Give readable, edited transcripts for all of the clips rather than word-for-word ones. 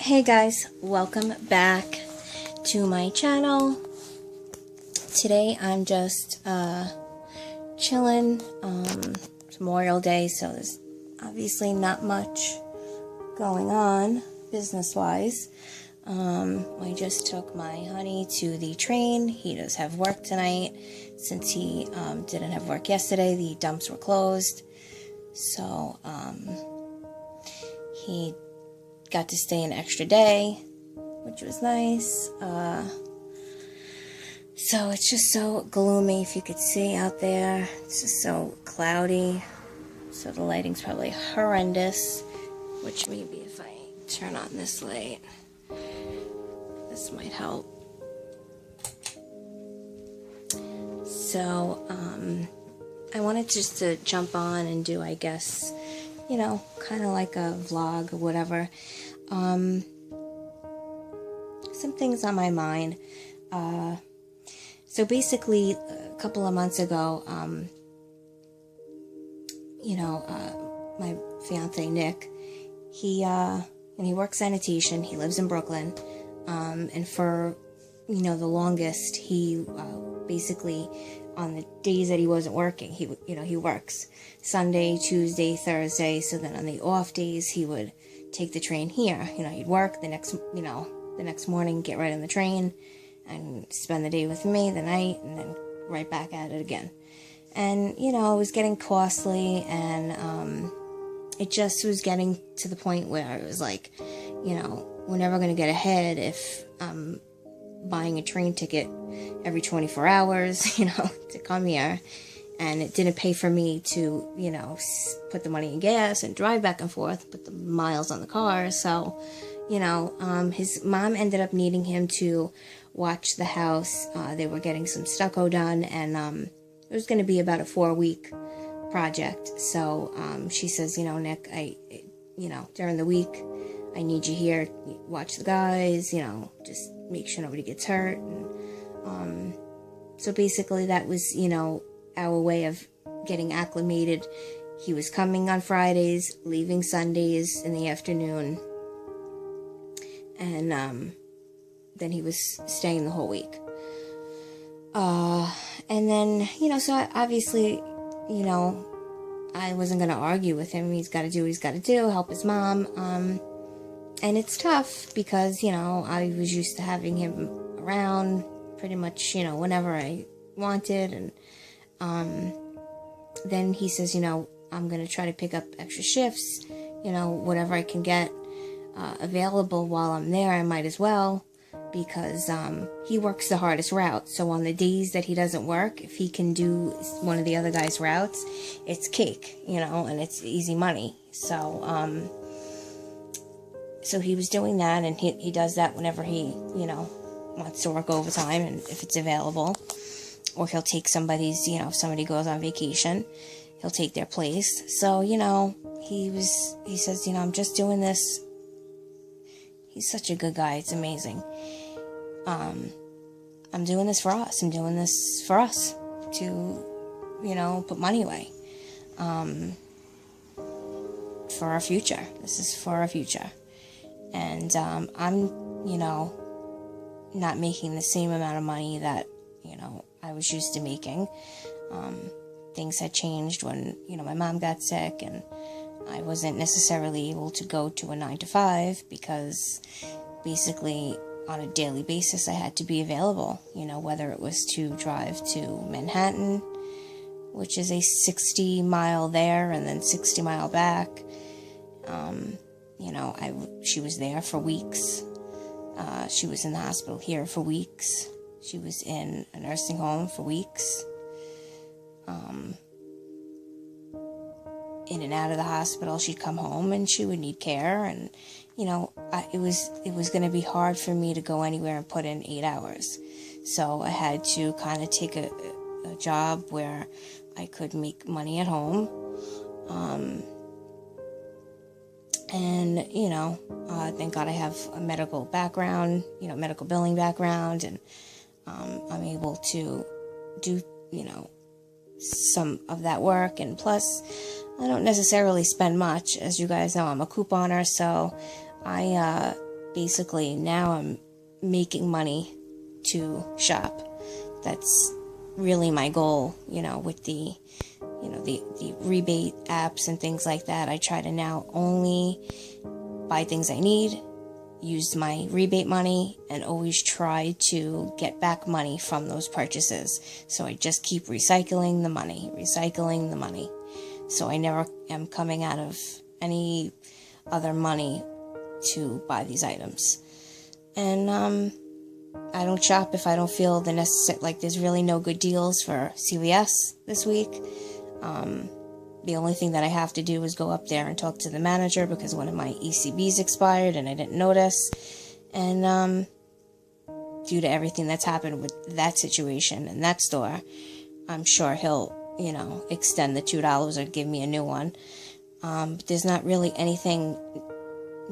Hey guys, welcome back to my channel. Today I'm just chilling. It's Memorial Day, so there's obviously not much going on business wise. I just took my honey to the train. He does have work tonight. Since he didn't have work yesterday, the dumps were closed, so he got to stay an extra day, which was nice. So it's just so gloomy, if you could see out there. It's just so cloudy, so the lighting's probably horrendous, which maybe if I turn on this light, this might help. So I wanted just to jump on and do, I guess, you know, kind of like a vlog or whatever. Some things on my mind. So basically, a couple of months ago, my fiance Nick, he works sanitation. He lives in Brooklyn, and for the longest, he basically, on the days that he wasn't working, he works Sunday, Tuesday, Thursday. So then on the off days, he would take the train here. He'd work the next morning, get right on the train, and spend the day with me the night, and then right back at it again. And it was getting costly, and it just was getting to the point where it was like, we're never going to get ahead if I'm buying a train ticket every 24 hours, to come here, and it didn't pay for me to, put the money in gas and drive back and forth, put the miles on the car. So, his mom ended up needing him to watch the house. They were getting some stucco done, and it was going to be about a 4-week project. So she says, Nick, during the week, I need you here, watch the guys, just make sure nobody gets hurt. And so basically that was, our way of getting acclimated. He was coming on Fridays, leaving Sundays in the afternoon, and then he was staying the whole week. And then, so obviously, I wasn't going to argue with him. He's got to do what he's got to do, help his mom. And it's tough because, I was used to having him around pretty much, whenever I wanted. And then he says, I'm going to try to pick up extra shifts, whatever I can get available while I'm there, I might as well, because he works the hardest route. So on the days that he doesn't work, if he can do one of the other guys' routes, it's cake, and it's easy money. So so he was doing that, and he does that whenever he, wants to work overtime, and if it's available. Or he'll take somebody's, if somebody goes on vacation, he'll take their place. So, he says, I'm just doing this. He's such a good guy. It's amazing. I'm doing this for us. I'm doing this for us to, put money away. For our future. This is for our future. And, I'm, not making the same amount of money that, I was used to making. Things had changed when, my mom got sick, and I wasn't necessarily able to go to a 9-to-5 because basically on a daily basis I had to be available, whether it was to drive to Manhattan, which is a 60-mile there and then 60-mile back. She was there for weeks. She was in the hospital here for weeks. She was in a nursing home for weeks. In and out of the hospital, she'd come home and she would need care, and it was going to be hard for me to go anywhere and put in 8 hours. So I had to kind of take a job where I could make money at home. And thank God I have a medical background, medical billing background, and I'm able to do some of that work. And plus, I don't necessarily spend much. As you guys know, I'm a couponer, so I basically now I'm making money to shop. That's really my goal, with the rebate apps and things like that. I try to now only buy things I need, use my rebate money, and always try to get back money from those purchases. So I just keep recycling the money. So I never am coming out of any other money to buy these items. And I don't shop if I don't feel the necessary, like there's really no good deals for CVS this week. The only thing that I have to do is go up there and talk to the manager because one of my ECBs expired and I didn't notice. And due to everything that's happened with that situation and that store, I'm sure he'll, extend the $2 or give me a new one. But there's not really anything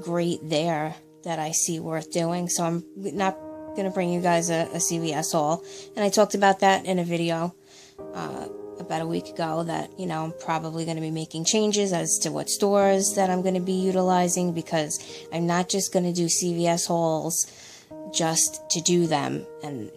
great there that I see worth doing, so I'm not going to bring you guys a CVS haul. And I talked about that in a video about a week ago, that, I'm probably going to be making changes as to what stores that I'm going to be utilizing, because I'm not just going to do CVS hauls just to do them and,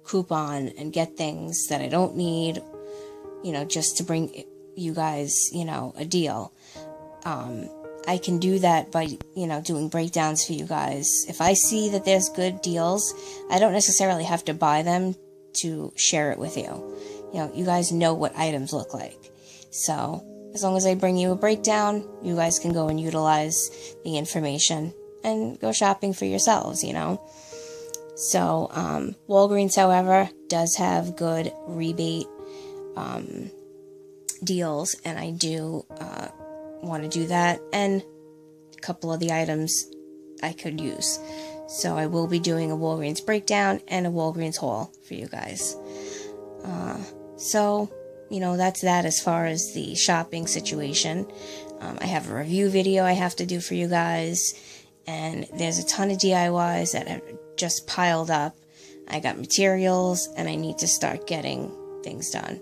coupon and get things that I don't need, just to bring you guys, a deal. I can do that by, doing breakdowns for you guys. If I see that there's good deals, I don't necessarily have to buy them to share it with you. You guys know what items look like. So as long as I bring you a breakdown, you guys can go and utilize the information and go shopping for yourselves, So Walgreens, however, does have good rebate deals, and I do want to do that, and a couple of the items I could use. So I will be doing a Walgreens breakdown and a Walgreens haul for you guys. So, that's that as far as the shopping situation. I have a review video I have to do for you guys, and there's a ton of DIYs that have just piled up. I got materials, and I need to start getting things done.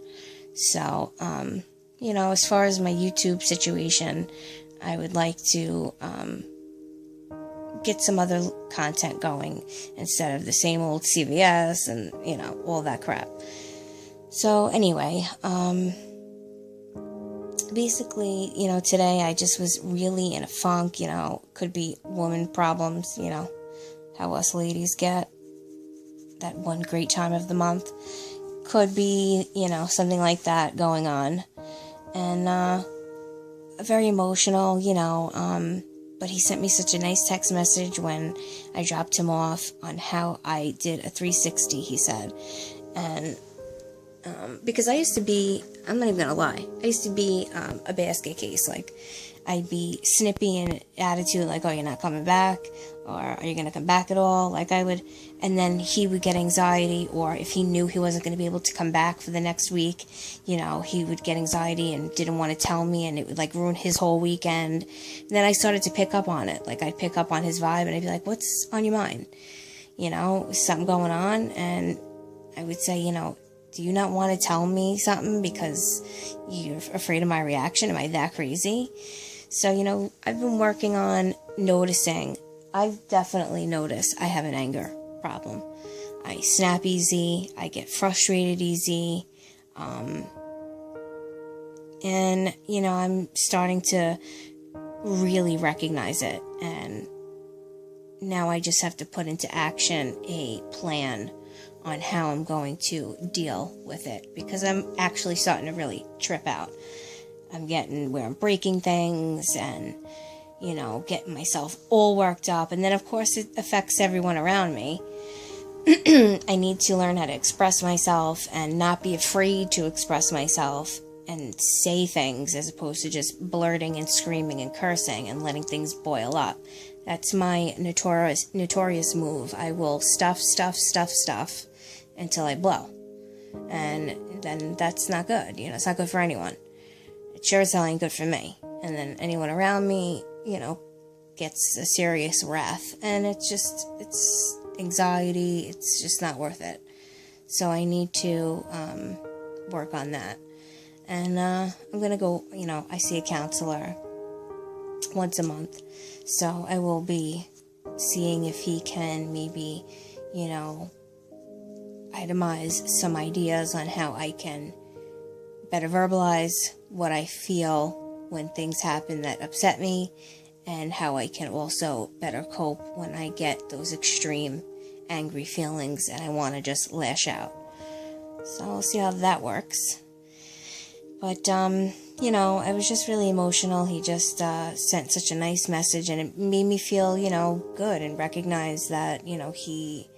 So, as far as my YouTube situation, I would like to get some other content going instead of the same old CVS and, all that crap. So anyway, basically, today I just was really in a funk, could be woman problems, how us ladies get that one great time of the month. Could be, something like that going on. And very emotional, but he sent me such a nice text message when I dropped him off on how I did a 360, he said. And because I used to be, I'm not even gonna lie, I used to be a basket case. Like, I'd be snippy in attitude, like, oh, you're not coming back, or are you gonna come back at all? Like, I would, and then he would get anxiety, or if he knew he wasn't gonna be able to come back for the next week, he would get anxiety and didn't want to tell me, and it would, like, ruin his whole weekend. And then I started to pick up on it. Like, I'd pick up on his vibe, and I'd be like, what's on your mind? Is something going on? And I would say, do you not want to tell me something because you're afraid of my reaction? Am I that crazy? So, I've been working on noticing. I've definitely noticed I have an anger problem. I snap easy. I get frustrated easy. And, I'm starting to really recognize it. And now I just have to put into action a plan on how I'm going to deal with it, because I'm actually starting to really trip out. I'm getting where I'm breaking things and, getting myself all worked up. And then, of course, it affects everyone around me. I need to learn how to express myself and not be afraid to express myself and say things, as opposed to just blurting and screaming and cursing and letting things boil up. That's my notorious move. I will stuff until I blow. And then that's not good. It's not good for anyone. It sure as hell ain't good for me. And then anyone around me, gets a serious wrath. And it's anxiety. It's just not worth it. So I need to work on that. And I'm going to go, I see a counselor once a month. So I will be seeing if he can maybe, itemize some ideas on how I can better verbalize what I feel when things happen that upset me, and how I can also better cope when I get those extreme angry feelings and I want to just lash out. So I'll see how that works. But, I was just really emotional. He just sent such a nice message, and it made me feel, good, and recognize that, he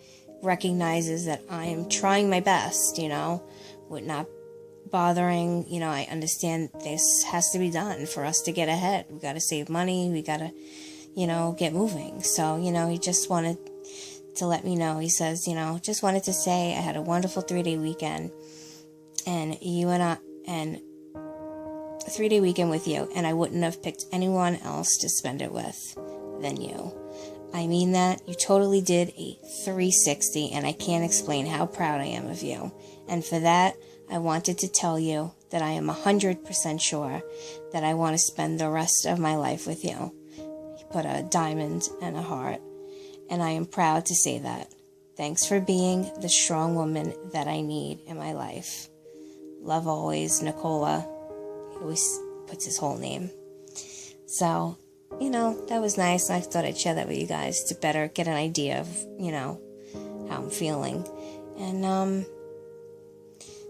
recognizes that I am trying my best, with not bothering. I understand this has to be done for us to get ahead. We got to save money. We got to, get moving. So, he just wanted to let me know. He says, just wanted to say I had a wonderful 3-day weekend, and a 3-day weekend with you, and I wouldn't have picked anyone else to spend it with than you. I mean that. You totally did a 360, and I can't explain how proud I am of you. And for that, I wanted to tell you that I am 100% sure that I want to spend the rest of my life with you. He put a diamond and a heart, and I am proud to say that. Thanks for being the strong woman that I need in my life. Love always, Nicola. He always puts his whole name. So, that was nice. I thought I'd share that with you guys to better get an idea of, how I'm feeling. And,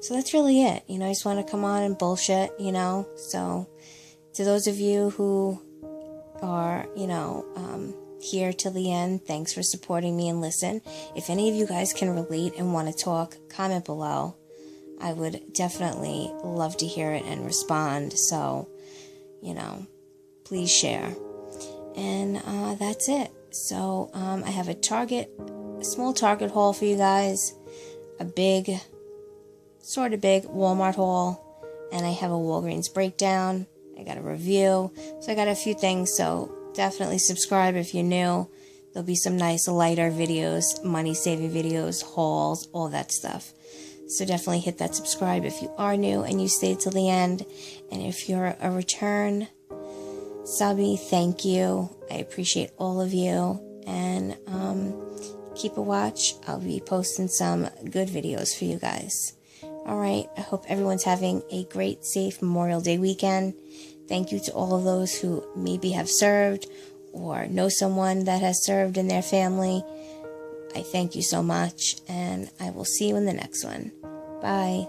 so that's really it. I just want to come on and bullshit, So, to those of you who are, here till the end, thanks for supporting me and listen. If any of you guys can relate and want to talk, comment below. I would definitely love to hear it and respond. So, please share. And that's it. So I have a small Target haul for you guys, a sort of big Walmart haul, and I have a Walgreens breakdown. I got a review. So I got a few things. So definitely subscribe if you're new. There'll be some nice lighter videos, money-saving videos, hauls, all that stuff. So definitely hit that subscribe if you are new and you stayed till the end. And if you're a return subby, thank you. I appreciate all of you. And keep a watch. I'll be posting some good videos for you guys. All right. I hope everyone's having a great, safe Memorial Day weekend. Thank you to all of those who maybe have served or know someone that has served in their family. I thank you so much, and I will see you in the next one. Bye.